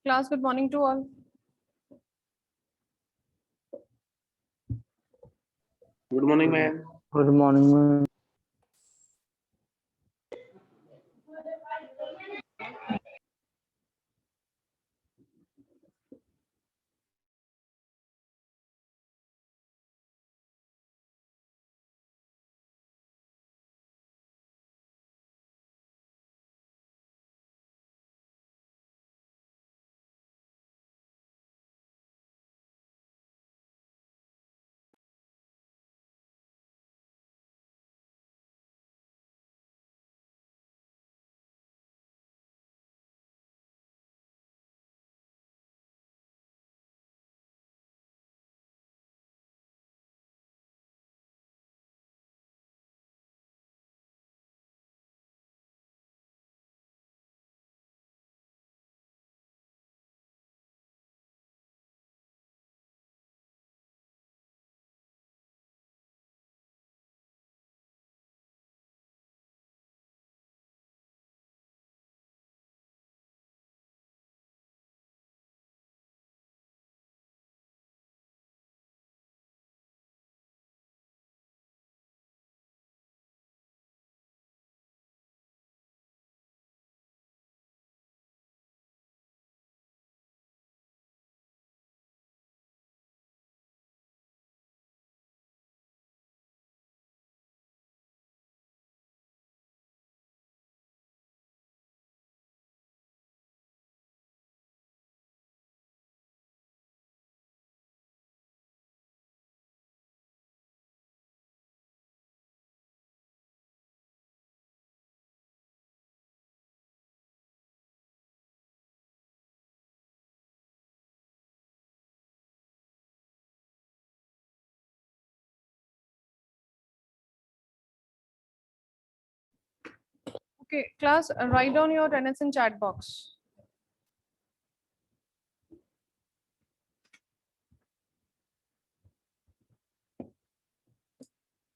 Class, good morning to all. Good morning, ma'am. Good morning, ma'am. Okay, class, write down your attendance in chat box.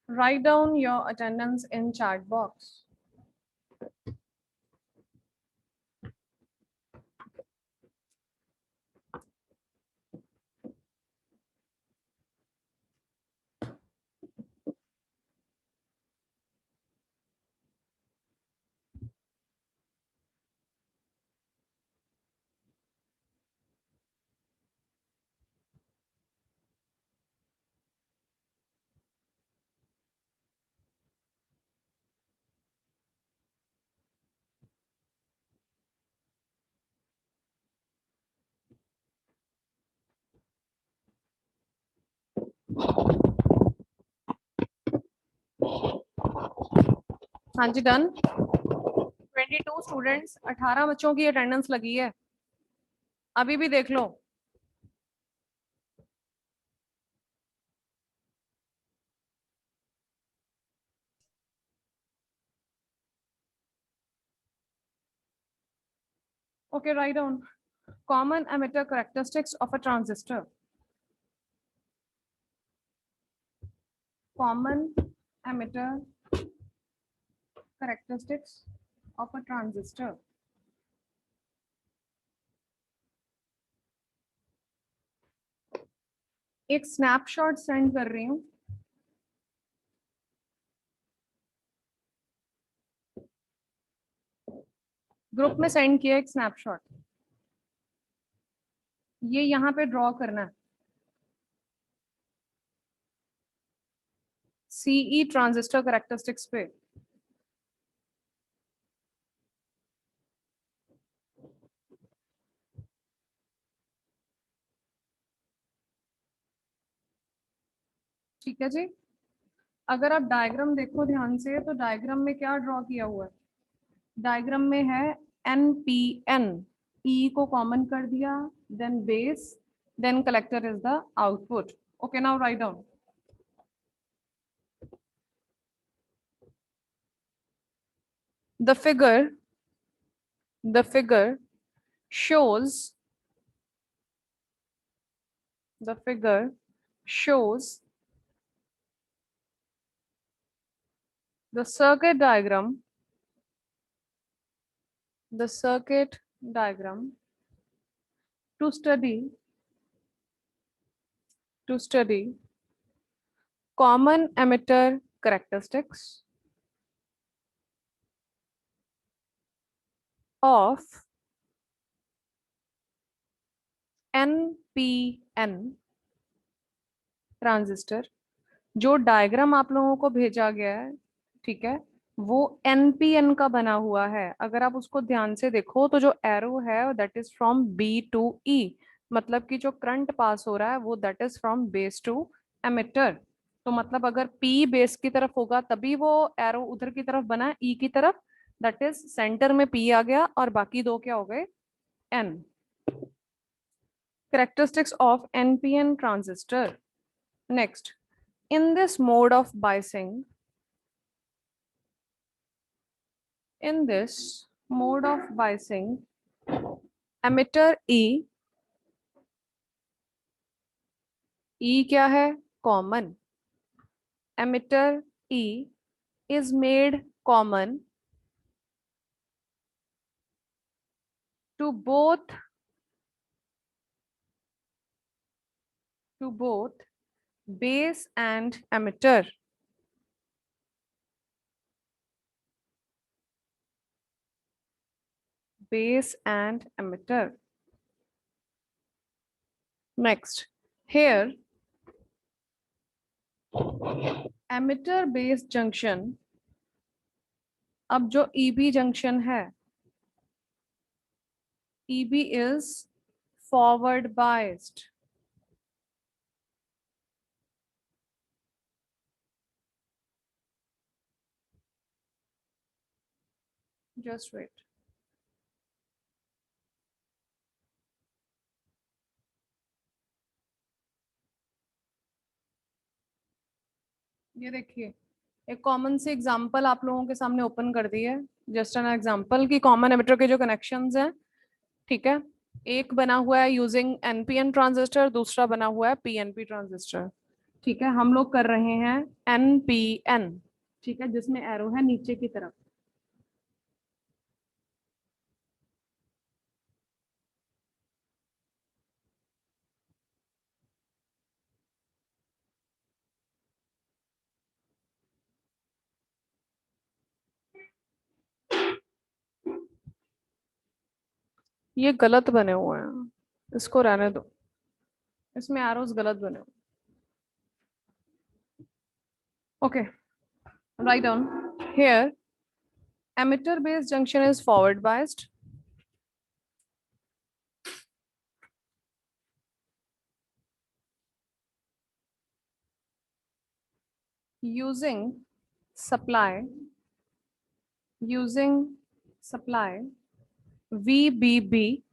Write down your attendance in chat box. हाँ जी, done. 22 students, 18 बच्चों की attendance लगी है। अभी भी देख लो। Okay, write down common emitter characteristics of a transistor. Common emitter characteristics of a transistor. एक snapshot send कर रही हूँ। ग्रुप में सेंड किया एक स्नैपशॉट। ये यहाँ पे ड्रॉ करना है। सीई ट्रांजिस्टर कैरेक्टरिस्टिक्स पे। ठीक है जी। अगर आप डायग्राम देखो ध्यान से तो डायग्राम में क्या ड्रॉ किया हुआ है? डायग्राम में है NPN, E को कॉमन कर दिया, then base, then collector is the output. Okay, now write down. The figure shows the circuit diagram to study common emitter characteristics of NPN transistor. जो डायग्राम आप लोगों को भेजा गया है, ठीक है, वो एनपीएन का बना हुआ है। अगर आप उसको ध्यान से देखो तो जो एरो है that is from B to E, मतलब कि जो करंट पास हो रहा है वो that is from base to emitter. तो मतलब अगर पी बेस की तरफ होगा तभी वो एरो उधर की तरफ बना है, ई की तरफ, दैट इज सेंटर में पी आ गया और बाकी दो क्या हो गए, N. Characteristics of NPN transistor. Next, in this mode of biasing, emitter E क्या है, common. Emitter E is made common to both base and emitter. Base and emitter. Next, here emitter base junction, अब जो EB junction है, EB is forward biased. Just wait. ये देखिए, एक common सी example आप लोगों के सामने ओपन कर दी है। जस्ट एन एग्जांपल की कॉमन एमिटर के जो कनेक्शंस हैं, ठीक है, एक बना हुआ है यूजिंग एनपीएन ट्रांजिस्टर, दूसरा बना हुआ है पीएनपी ट्रांजिस्टर। ठीक है, हम लोग कर रहे हैं एनपीएन, ठीक है, जिसमें एरो है नीचे की तरफ। ये गलत बने हुए हैं, इसको रहने दो, इसमें एरोस गलत बने हुए। Okay, write down here emitter based junction is forward biased, using supply VBB,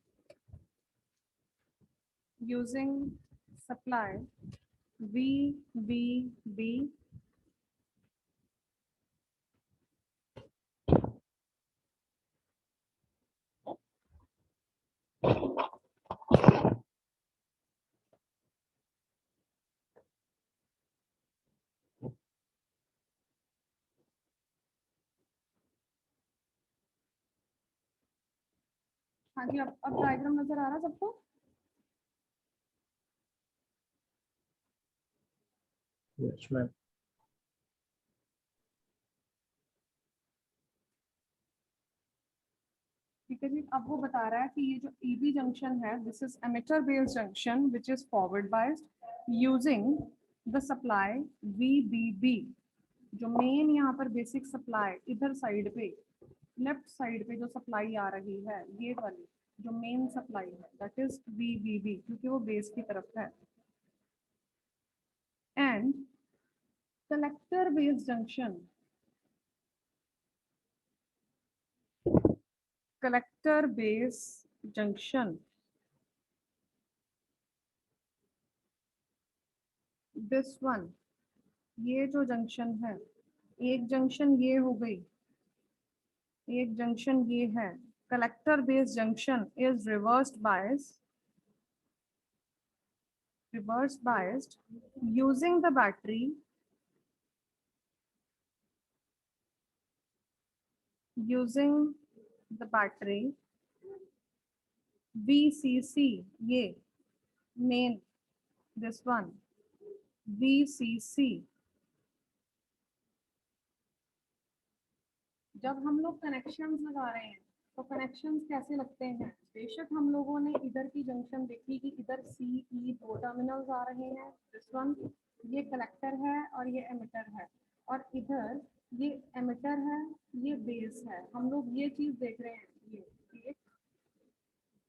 using supply VBB हाँ जी, अब डायग्राम नजर आ रहा है सबको? Yes, ma'am. ठीक है जी, अब वो बता रहा है कि ये जो ईबी जंक्शन है, this is emitter based junction which is forward biased using the supply VBB। जो मेन यहाँ पर बेसिक सप्लाई इधर साइड पे, लेफ्ट साइड पे जो सप्लाई आ रही है, ये वाली जो मेन सप्लाई है दैट इज VBB, क्योंकि वो बेस की तरफ है। And collector based junction, collector base junction, this one, ये जो जंक्शन है, एक जंक्शन ये हो गई, एक जंक्शन ये है। Collector based junction is reverse biased using the battery, using the battery VCC, ये मेन, दिस वन VCC। जब हम लोग कनेक्शंस लगा रहे हैं तो कनेक्शंस कैसे लगते हैं? बेशक हम लोगों ने इधर की जंक्शन देखी कि इधर CE दो टर्मिनल्स आ रहे हैं, दिस वन, ये कलेक्टर है और ये एमिटर है, और इधर ये एमिटर है, ये बेस है। हम लोग ये चीज देख रहे हैं, ये 1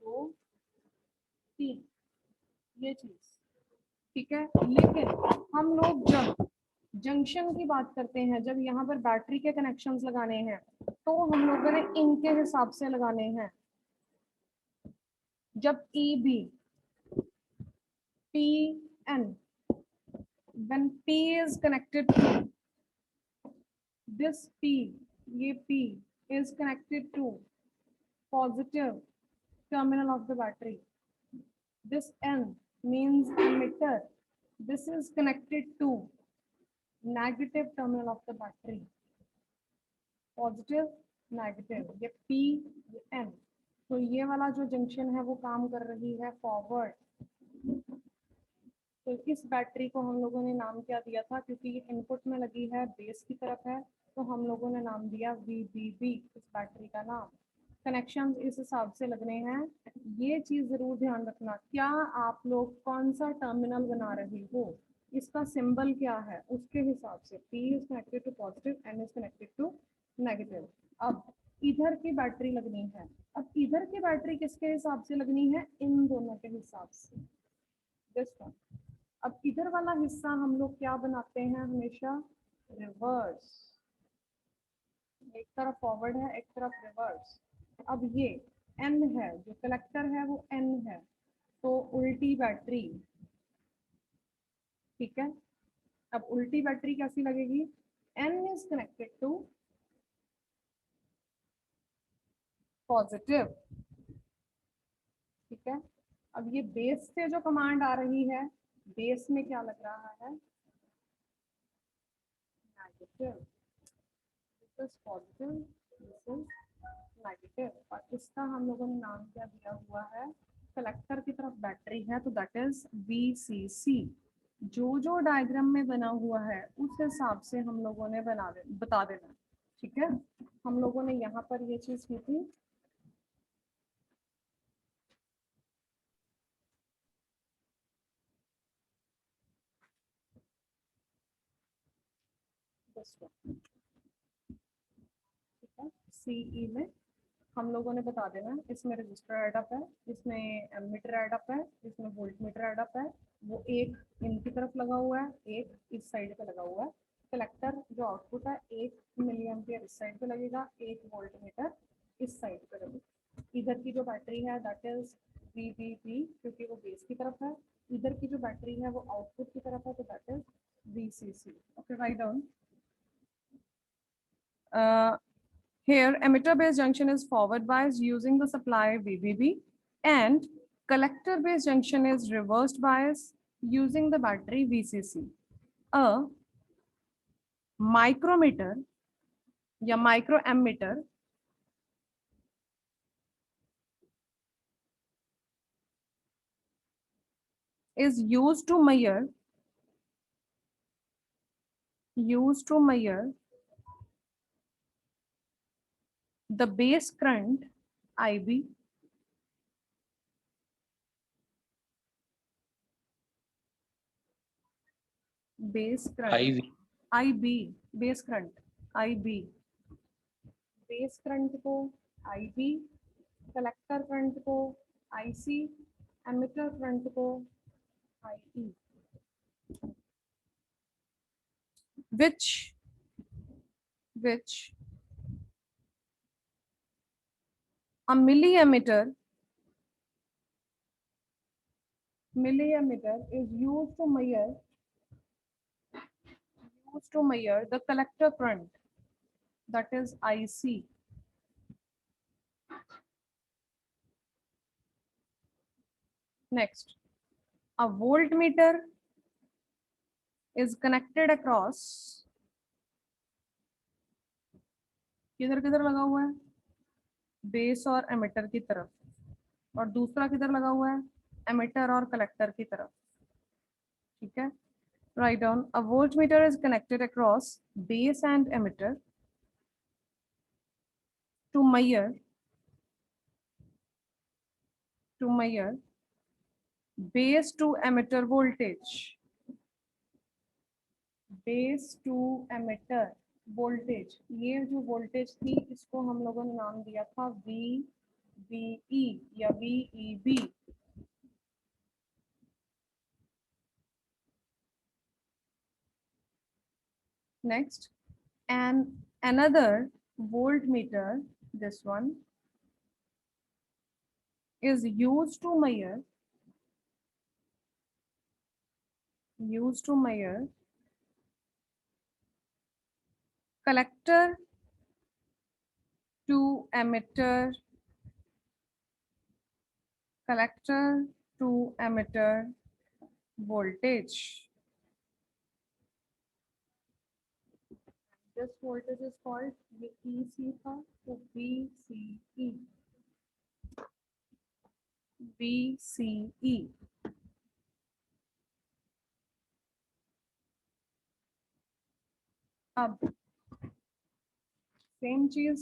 2 3, ये चीज, ठीक है। लेकिन हम लोग जब जंक्शन की बात करते हैं, जब यहाँ पर बैटरी के कनेक्शंस लगाने हैं, तो हम लोगों ने इनके हिसाब से लगाने हैं। जब EB PN, when P is connected to this P, ये P is connected to positive terminal of the battery. This N means emitter. This is connected to negative terminal of the battery. Positive negative, ये P ये N। तो ये वाला जो junction है वो काम कर रही है फॉरवर्ड। तो इस बैटरी को हम लोगों ने नाम क्या दिया था? क्योंकि ये इनपुट में लगी है, बेस की तरफ है, तो हम लोगों ने नाम दिया VBB, इस बैटरी का नाम। कनेक्शन इस हिसाब से लगने हैं। ये चीज जरूर ध्यान रखना, क्या आप लोग कौन सा टर्मिनल बना रहे हो, इसका सिंबल क्या है, उसके हिसाब से P is connected to positive, N is connected to negative. अब इधर की बैटरी लगनी है, अब इधर की बैटरी किसके हिसाब से लगनी है? इन दोनों के हिसाब से, दिस वन। अब इधर वाला हिस्सा हम लोग क्या बनाते हैं हमेशा? रिवर्स। एक तरफ फॉरवर्ड है, एक तरफ रिवर्स। अब ये N है, जो कलेक्टर है वो N है, तो उल्टी बैटरी, ठीक है। अब उल्टी बैटरी कैसी लगेगी? N is connected to positive, ठीक है। अब ये बेस से जो कमांड आ रही है, बेस में क्या लग रहा है? Negative. This is positive, this is negative, और इसका हम लोगों ने नाम क्या दिया हुआ है? कलेक्टर की तरफ बैटरी है, तो दैट इज VCC। जो जो डायग्राम में बना हुआ है उस हिसाब से हम लोगों ने बता देना, ठीक है। हम लोगों ने यहाँ पर ये चीज की थी। ठीक है, CE में हम लोगों ने बता देना, इसमें रजिस्टर एडअप है, इसमें एमीटर एडअप है, इसमें वोल्ट मीटर एडअप है। वो एक इनकी तरफ लगा हुआ है, एक इस साइड पे लगा हुआ है। कलेक्टर जो आउटपुट है, 1 मिली एम्पियर इस साइड पे लगेगा, 1 वोल्ट मीटर इस साइड पे लगेगा। इधर की जो बैटरी है दैट इज VBB, क्योंकि वो बेस की तरफ है। इधर की जो बैटरी है वो आउटपुट की तरफ है, तो that is VCC। Okay, write down. Here, emitter-based junction is forward biased using the supply VBB, and collector-based junction is reversed bias using the battery VCC. A micrometer या microammeter is used to measure the base current IB, base current IV. IB, base current IB, base current को IB, collector current को IC, emitter current को IE, which a milliammeter is used to measure the collector current, that is IC. Next, a voltmeter is connected across, किधर किधर लगा हुआ है? Base और emitter की तरफ, और दूसरा किधर लगा हुआ है, एमिटर और कलेक्टर की तरफ, ठीक है। Write down, a voltmeter is connected across base and emitter to measure base to emitter voltage, base to emitter voltage। ये जो वोल्टेज थी इसको हम लोगों ने नाम दिया था VBE या VEB। Next, and another voltmeter, this one, is used to measure collector to emitter voltage। This voltage is called, ये EC था तो VCE। अब सेम चीज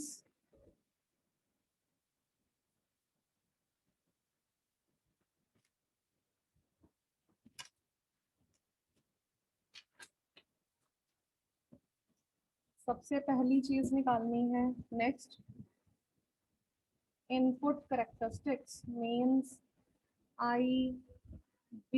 सबसे पहली चीज निकालनी है। Next, input characteristics means IB।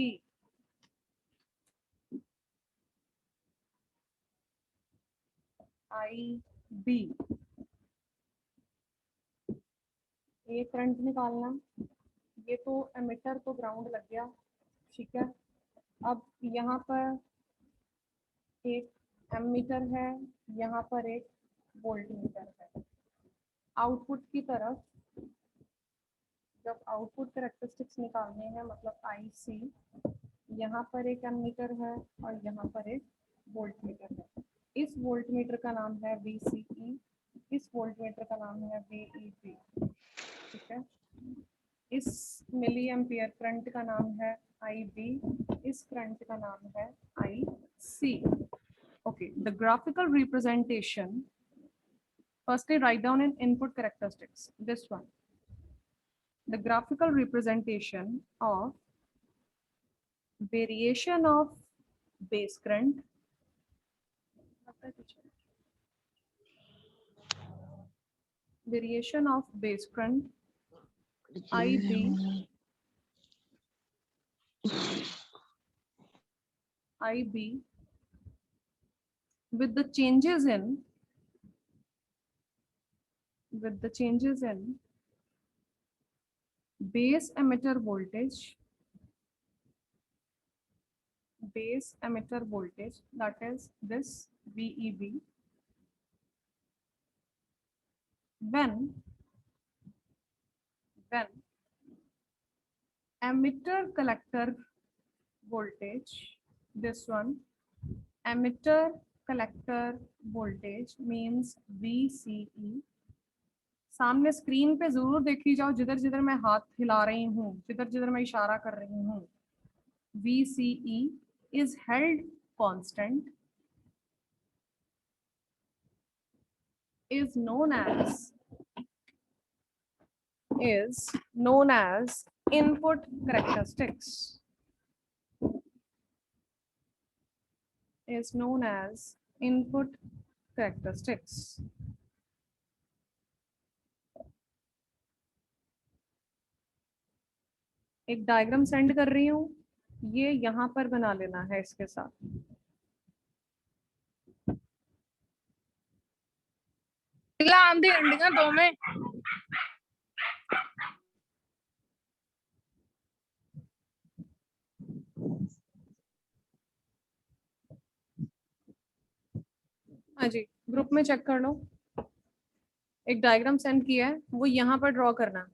ये करंट निकालना, ये तो एमिटर तो ग्राउंड लग गया, ठीक है। अब यहाँ पर एक एमीटर है, यहाँ पर एक वोल्टमीटर है। आउटपुट की तरफ जब आउटपुट कैरेक्टरिस्टिक्स निकालने हैं मतलब IC, यहाँ पर एक एमीटर है और यहाँ पर एक वोल्टमीटर है। इस वोल्टमीटर का नाम है VCE, इस वोल्टमीटर का नाम है VEB, ठीक है। इस मिली एम्पियर करंट का नाम है IB, इस करंट का नाम है IC। Okay, the graphical representation, firstly write down in input characteristics, this one. The graphical representation of variation of base current, variation of base current IB with the changes in base emitter voltage, that is this VEB, when emitter collector voltage, this one, emitter collector voltage means VCE। सामने screen पे जरूर देखी जाओ, जिधर जिधर मैं हाथ हिला रही हूँ, जिधर जिधर मैं इशारा कर रही हूँ, VCE is held constant, is known as input characteristics, is known as input characteristics। एक डायग्राम सेंड कर रही हूँ, ये यहाँ पर बना लेना है इसके साथ। आंधी अंडियां दो में हाँ जी, ग्रुप में चेक कर लो। एक डायग्राम सेंड किया है, वो यहाँ पर ड्रॉ करना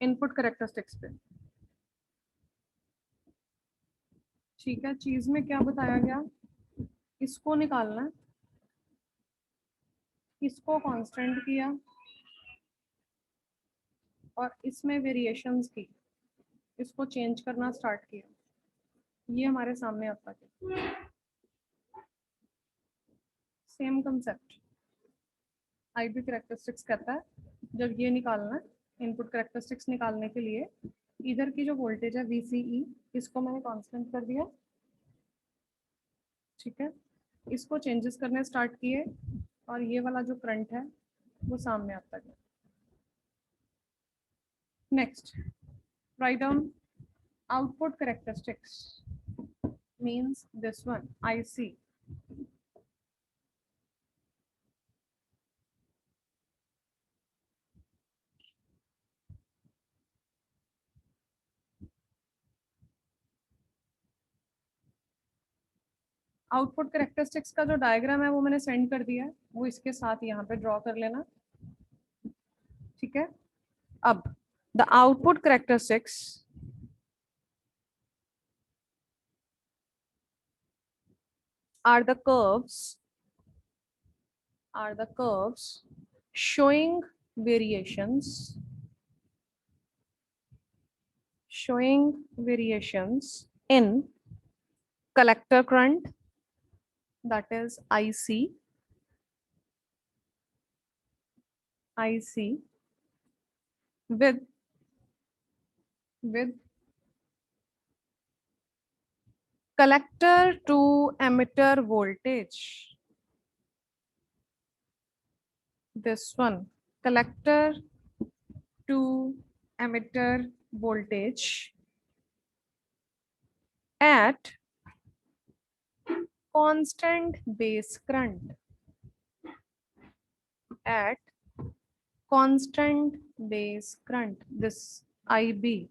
इनपुट कैरेक्टरिस्टिक्स पे, ठीक है। चीज में क्या बताया गया, इसको निकालना है, इसको कांस्टेंट किया, और इसमें वेरिएशंस की, इसको चेंज करना स्टार्ट किया, ये हमारे सामने आता है। सेम कंसेप्ट आईबी कैरेक्टरिस्टिक्स कहता है, जब ये निकालना है, इनपुट कैरेक्टरिस्टिक्स निकालने के लिए इधर की जो वोल्टेज है VCE, इसको मैंने कांस्टेंट कर दिया, ठीक है। इसको चेंजेस करने स्टार्ट किए और ये वाला जो करंट है वो सामने आता गया। Next, write down output characteristics means this one IC. Output characteristics का जो डायग्राम है वो मैंने सेंड कर दिया है, वो इसके साथ यहाँ पे ड्रॉ कर लेना, ठीक है। अब the output characteristics are the curves showing variations in collector current, that is IC, with collector to emitter voltage. This one, collector to emitter voltage at constant base current, at constant base current, this IB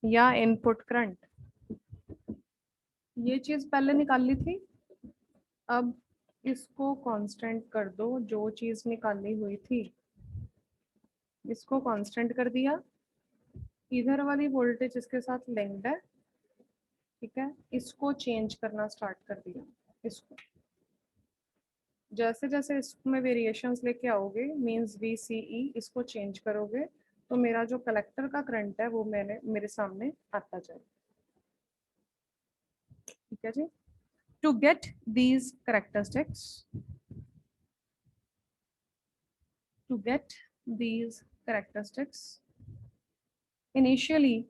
या input current, ये चीज पहले निकाल ली थी, अब इसको constant कर दो, जो चीज निकाली हुई थी इसको कांस्टेंट कर दिया, इधर वाली वोल्टेज इसके साथ लिंक्ड है, ठीक है। इसको चेंज करना स्टार्ट कर दिया, इसको जैसे जैसे इसमें वेरिएशंस लेके आओगे मींस VCE, इसको चेंज करोगे तो मेरा जो कलेक्टर का करंट है वो मेरे सामने आता जाएगा, ठीक है जी। To get these characteristics, initially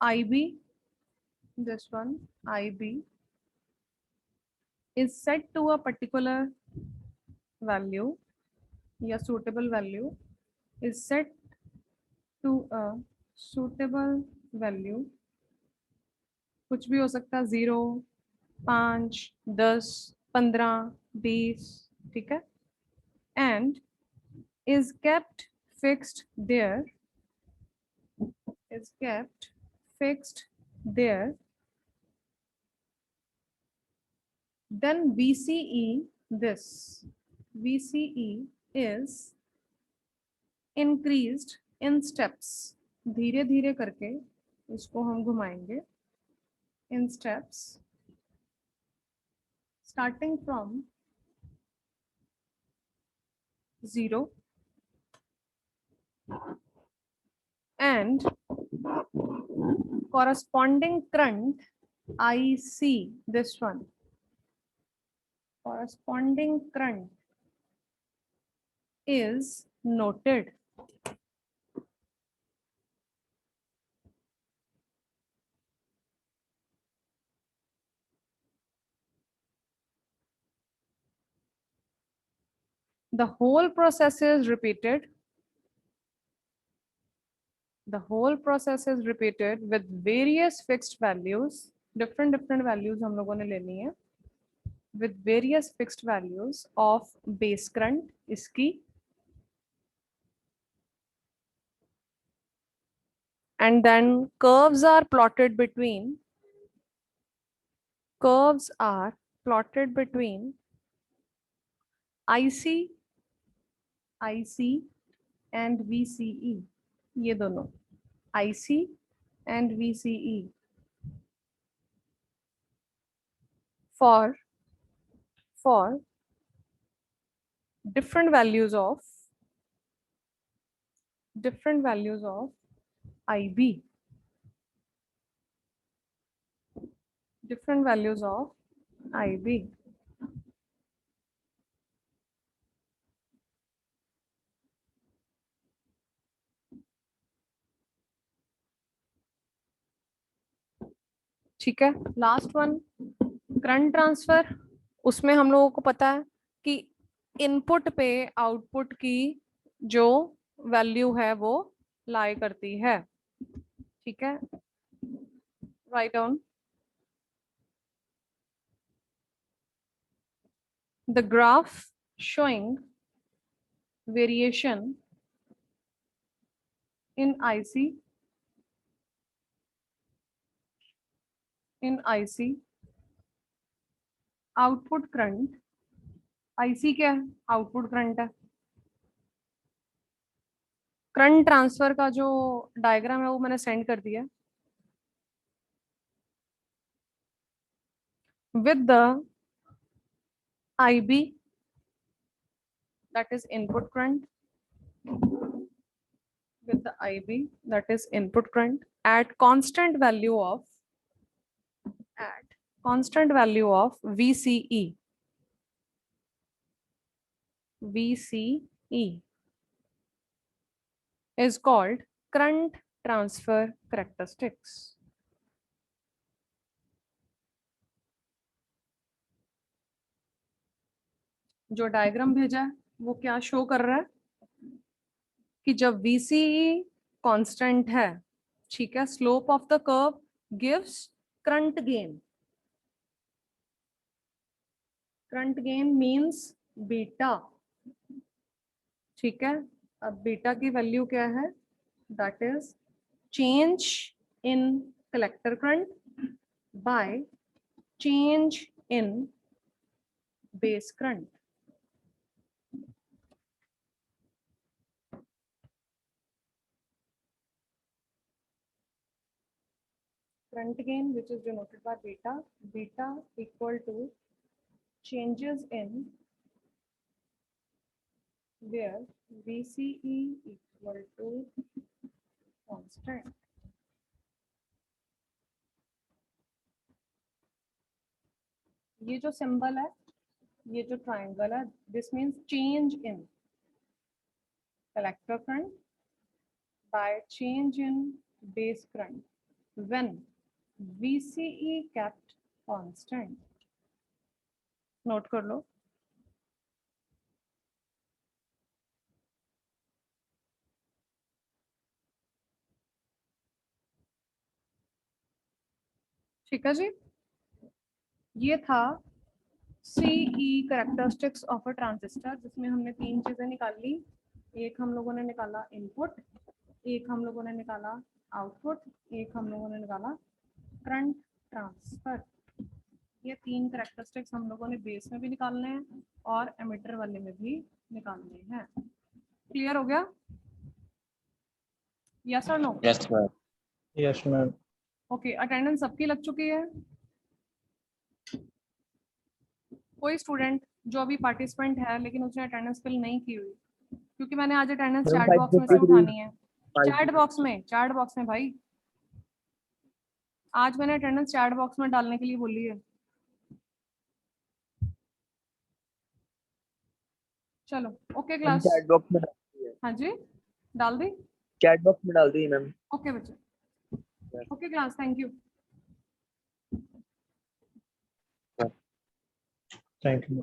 IB, this one IB is set to a particular value, या suitable value is set to a suitable value, कुछ भी हो सकता है, 0, 5, 10, 15, 20, ठीक है, and is kept fixed there, then VCE, this VCE is increased in steps, धीरे धीरे करके इसको हम घुमाएंगे, in steps starting from 0 and corresponding current IC, this one, corresponding current is noted. The whole process is repeated. The whole process is repeated with various fixed values. Different values हम लोगों ने लेनी है. With various fixed values of base current इसकी. And then curves are plotted between IC and VCE, ये दोनों IC and VCE for different values of IB, different values of IB. ठीक है, लास्ट वन करंट ट्रांसफर। उसमें हम लोगों को पता है कि इनपुट पे आउटपुट की जो वैल्यू है वो लाई करती है। ठीक है, write down the graph showing variation in IC output current. IC क्या है? आउटपुट करंट है। करंट ट्रांसफर का जो डायग्राम है वो मैंने सेंड कर दिया with the IB, that is input current, with the IB, that is input current, at constant value of VCE. VCE is called current transfer characteristics. जो diagram भेजा है वो क्या शो कर रहा है कि जब VCE कांस्टेंट है, ठीक है, slope of the curve gives current gain. Current gain means beta. ठीक है, अब बीटा की वैल्यू क्या है? That is change in collector current by change in base current. Current gain, which is denoted by beta equal to changes in where VCE equal to constant. ये जो symbol है, ये जो ट्राइंगल है, this means change in collector current by change in base current when VCE kept constant. Note कर लो। ठीक है जी, ये था CE characteristics of a transistor, जिसमें हमने 3 चीजें निकाल ली। एक हम लोगों ने निकाला इनपुट, एक हम लोगों ने निकाला आउटपुट, एक हम लोगों ने निकाला करंट ट्रांसफर। ये 3 कैरेक्टरिस्टिक्स हम लोगों ने बेस में भी निकालने हैं और एमिटर वाले में भी निकालने हैं। क्लियर हो गया? यस और no? Yes, ma'am. Yes, ma'am. Okay, attendance सबकी लग चुकी है? कोई स्टूडेंट जो अभी पार्टिसिपेंट है लेकिन उसने अटेंडेंस फिल नहीं की हुई? क्योंकि मैंने आज अटेंडेंस Ma'am, चैट बॉक्स में से 553. उठानी है। चैट बॉक्स में भाई, आज मैंने अटेंडेंस चैट बॉक्स में डालने के लिए बोली है। चलो ओके क्लास। चैट बॉक्स में डाल दी है। हाँ जी, डाल दी? चैट बॉक्स में डाल दी मैम। ओके बच्चे, okay class, thank you. Thank you.